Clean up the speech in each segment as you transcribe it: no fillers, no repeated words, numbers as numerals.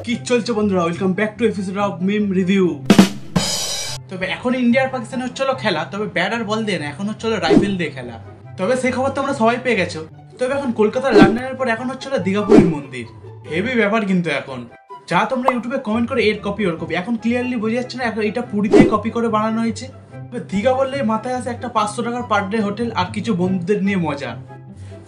কি চলছে বন্ধুরা, welcome back to episode of meme review. তবে এখন ইন্ডিয়া আর পাকিস্তান হচ্ছিল খেলা, তবে ব্যাট আর বল দিয়ে না, এখন হচ্ছিল রাইফেল দিয়ে খেলা। তবে সেই খবর তো আমরা সবাই পেয়ে গেছো। তবে এখন কলকাতার লন্ডনের পর এখন হচ্ছিল দীঘাপুরীর মন্দির। হেভি ব্যাপার কিন্তু এখন যা তোমরা ইউটিউবে কমেন্ট করে এর কপি ওর কপি, এখন ক্লিয়ারলি বোঝা যাচ্ছে না এখন এটা পুরী থেকে কপি করে বানানো হয়েছে। দীঘা বললেই মাথায় আসে একটা 500 টাকার পার ডে হোটেল আর কিছু বন্ধুদের নিয়ে মজা।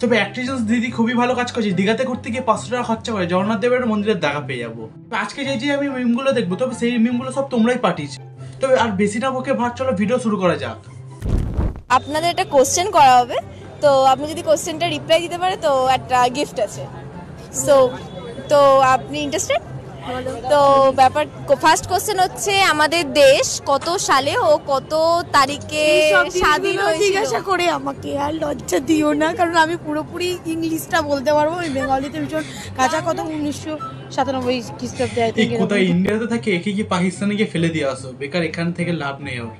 তবে একটা জিনিস দিদি খুবই ভালো কাজ করছে, দীঘাতে ঘুরতে গিয়ে 500 টাকা খরচা করে জগন্নাথ দেবের মন্দিরের দেখা পেয়ে যাবো। আজকে যে আমি মিমগুলো দেখবো, তবে সেই মিমগুলো সব তোমরাই পাঠিয়েছো। তবে আর বেশি না বকে ভাগ, চলো ভিডিও শুরু করা যাক। আপনাদের একটা কোশ্চেন করা হবে, তো আপনি যদি কোশ্চেনটা রিপ্লাই দিতে পারে তো একটা গিফট আছে। তো আপনি ইন্টারেস্টেড? তো ব্যাপার ফার্স্ট কোশ্চেন হচ্ছে, আমাদের দেশ কত সালে ও কত তারিখে স্বাধীন হয়েছিল? জিজ্ঞাসা করে আমাকে আর লজ্জা দিও না, কারণ আমি পুরোপুরি ইংলিশটা বলতে পারবো, আমি বেঙ্গলিতে ভীষণ কাঁচা। কত 1997 খ্রিস্টাব্দে। কোথায় ইন্ডিয়াতে থাকে, একে কি পাকিস্তানে গিয়ে ফেলে দিয়ে আসো, বেকার এখান থেকে লাভ নেই ওর।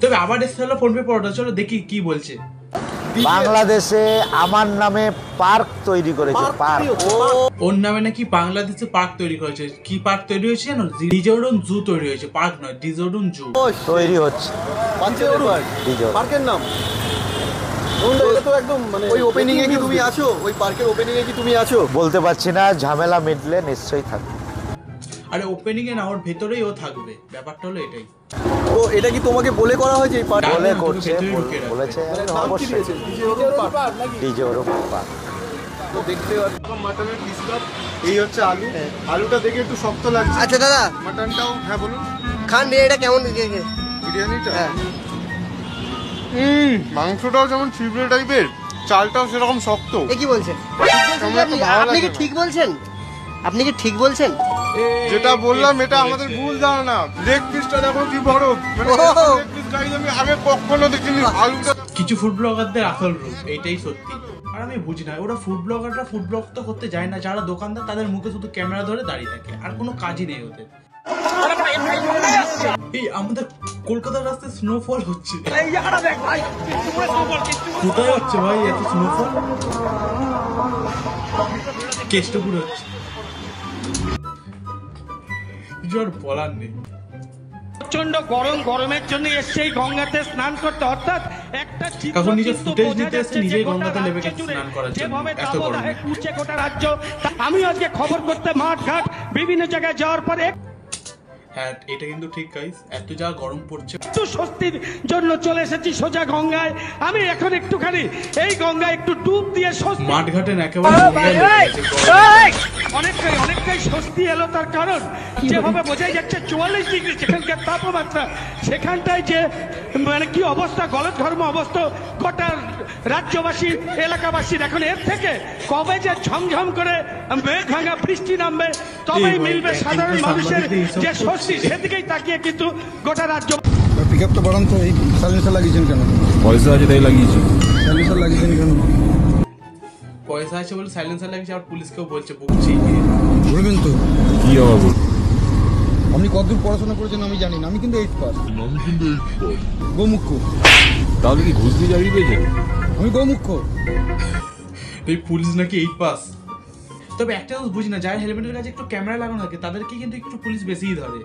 তবে আবার এসে হলো ফোন পে পড়া, চলো দেখি কি বলছে। বাংলাদেশে আমার নামে পার্ক তৈরি করেছে। পার্ক ওর নামে নাকি বাংলাদেশে পার্ক তৈরি করেছে। কি পার্ক তৈরি হয়েছে জানো? ডিজোডন জু তৈরি হয়েছে, পার্ক নয়, ডিজোডন জু তৈরি হচ্ছে। পার্কের নাম এটা তো একদম মানে ওই ওপেনিং এ কি তুমি আছো? ওই পার্কের ওপেনিং এ কি তুমি আছো? বলতে পারছি না, ঝামেলা মিটলে নিশ্চয়ই থাকবে। আরে ওপেনিং এ না, ওর ভেতরেই ও থাকবে, ব্যাপারটা হলো এটাই। তো এটা কি তোমাকে বলে করা হয়েছে? এই পার্ক বলে করছে, বলেছে অবশ্যই ডিজে ওরকম পার্ক। তো দেখতে মাটনের পিস কাট, এই হচ্ছে আলু। আলুটা দেখে একটু শক্ত লাগছে। আচ্ছা দাদা, মাটনটাও হ্যাঁ বলুন। খান এটা কেমন বিরিয়ানিটা? মাংসটাও যেমন ছিবড়ে টাইপের, চালটাও সেরকম শক্ত। এ কি বলছেন? আপনি কি ঠিক বলছেন? আপনি কি ঠিক বলছেন? যেটা বললাম এটা আমাদের ভুল ধারণা। লেগ পিসটা দেখো কি বড়, মানে লেগ পিস গাইজ আমি আগে কখনো দেখিনি। আলুটা কিছু ফুড ব্লগারদের আসল রূপ এইটাই সত্যি। আর আমি বুঝি না, ওরা ফুড ব্লগাররা ফুড ব্লগ তো করতে যায় না, যারা দোকানদার তাদের মুখে শুধু ক্যামেরা ধরে দাঁড়িয়ে থাকে, আর কোনো কাজই নেই ওদের। এই আমাদের কলকাতার রাস্তায় স্নোফল হচ্ছে, কোথায় হচ্ছে ভাই এত স্নোফল? কেষ্টপুর হচ্ছে, কিছু আর বলার নেই। প্রচন্ড গরমের জন্য এসছে এই গঙ্গাতে স্নান করতে, অর্থাৎ একটা এখন নিজে ফুটেজ নিতে এসে নিজেই গঙ্গাতে নেমে গেছে স্নান করার জন্য, এত গরমে কুচে গোটা রাজ্য। আমি আজকে খবর করতে মাঠ ঘাট বিভিন্ন জায়গায় যাওয়ার পরে হ্যাঁ এটা কিন্তু ঠিক গাইস, এত যা গরম পড়ছে, একটু স্বস্তির জন্য চলে এসেছি সোজা গঙ্গায়। আমি এখন একটুখানি এই গঙ্গায় একটু ডুব দিয়ে মাঠ ঘাটে একেবারে অনেকটাই স্বস্তি এলো। তার কারণ যেভাবে বোঝাই যাচ্ছে 44 ডিগ্রি যেখানকার তাপমাত্রা, সেখানটায় যে মানে কি অবস্থা, গলদঘর্ম অবস্থা গোটা রাজ্যবাসী এলাকাবাসীর। এখন এর থেকে কবে যে ঝমঝম করে মেঘ ভাঙা বৃষ্টি নামবে, তবেই মিলবে সাধারণ মানুষের যে স্বস্তি, সেদিকেই তাকিয়ে কিন্তু গোটা রাজ্য। পিকআপ তো বাড়ান তো, এই সাইলেন্সার লাগিয়েছেন কেন? পয়সা আছে তাই লাগিয়েছি। সাইলেন্সার লাগিয়েছেন কেন? পয়সা আছে বলে সাইলেন্সার লাগিয়েছে, আর পুলিশকেও বলছে বুকছি। বলবেন তো কি আবার বল? আপনি কতদূর পড়াশোনা করেছেন আমি জানি না, আমি কিন্তু 8 পাস। গোমুখ্য। তাহলে কি ঘুষ দিয়ে চাকরি পেয়েছেন? আমি গোমুখ্য। এই পুলিশ নাকি 8 পাস। তবে একটা জিনিস বুঝি না, যারা হেলমেটের কাছে একটু ক্যামেরা লাগানো থাকে তাদেরকে কিন্তু একটু পুলিশ বেশিই ধরে।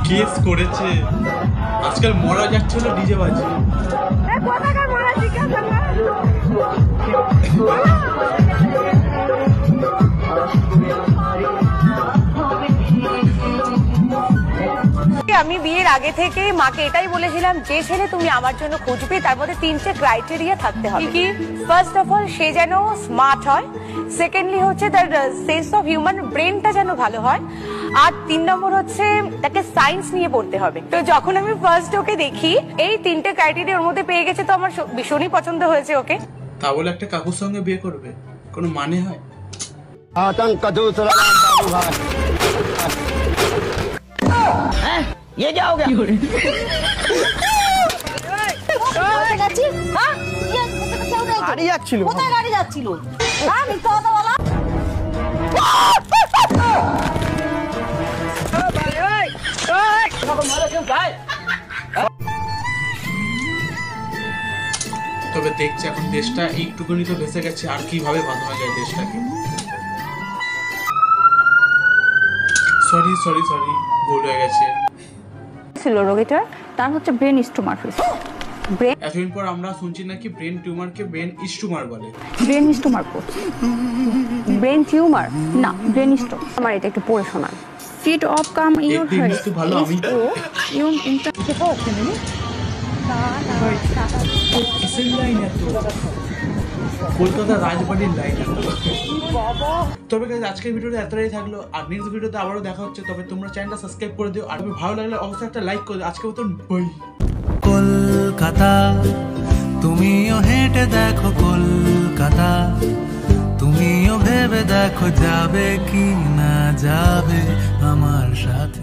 কেস করেছে, আজকাল মরা যাচ্ছে হলো ডিজে বাজি। আমি বিয়ের আগে থেকে মাকে এটাই বলেছিলাম, যে ছেলে তুমি আমার জন্য খুঁজবে তার মধ্যে 3টে ক্রাইটেরিয়া থাকতে হবে। কি? ফার্স্ট অফ অল, সে যেন স্মার্ট হয়। সেকেন্ডলি হচ্ছে তার সেন্স অফ হিউম্যান ব্রেনটা যেন ভালো হয়। আর 3 নম্বর হচ্ছে তাকে সায়েন্স নিয়ে পড়তে হবে। তো যখন আমি ফার্স্ট ওকে দেখি, এই 3টে ক্রাইটেরিয়া ওর মধ্যে পেয়ে গেছে, তো আমার ভীষণই পছন্দ হয়েছে ওকে। তা বলে একটা কাকুর সঙ্গে বিয়ে করবে, কোনো মানে হয়? ये क्या हो गया? গাড়ি যাচ্ছিল, কোথায় গাড়ি যাচ্ছিল? মিথ্যা কথা বলা। তবে দেখছে এখন দেশটা এইটুকুনি তো ভেসে গেছে, আর কিভাবে বাঁচানো যায় দেশটাকে। সরি সরি সরি, ভুল হয়ে গেছে। ছিল রোগীটার, তার হচ্ছে ব্রেন স্টোমার হয়েছে। ব্রেন এতদিন পর আমরা শুনছি নাকি ব্রেন টিউমারকে ব্রেন স্টুমার বলে। ব্রেন স্টোমার করছে, ব্রেন টিউমার না, ব্রেন স্টোম। আমার এটা একটু পড়ে শোনান। Fit of calm your head একটু ভালো আমি ইউন ইন্টার কিসের লাইন এত, কলকাতা রাজবাড়ির লাইন এত। তবে গাইস আজকের ভিডিওটা এতটাই থাকলো, আর নেক্সট ভিডিওতে আবারও দেখা হচ্ছে। তবে তোমরা চ্যানেলটা সাবস্ক্রাইব করে দিও, আর ভালো লাগলে অবশ্যই একটা লাইক করে দিও। আজকের মতন বাই। কলকাতা তুমিও হেঁটে দেখো, কলকাতা তুমিও ভেবে দেখো, যাবে কি না যাবে আমার সাথে।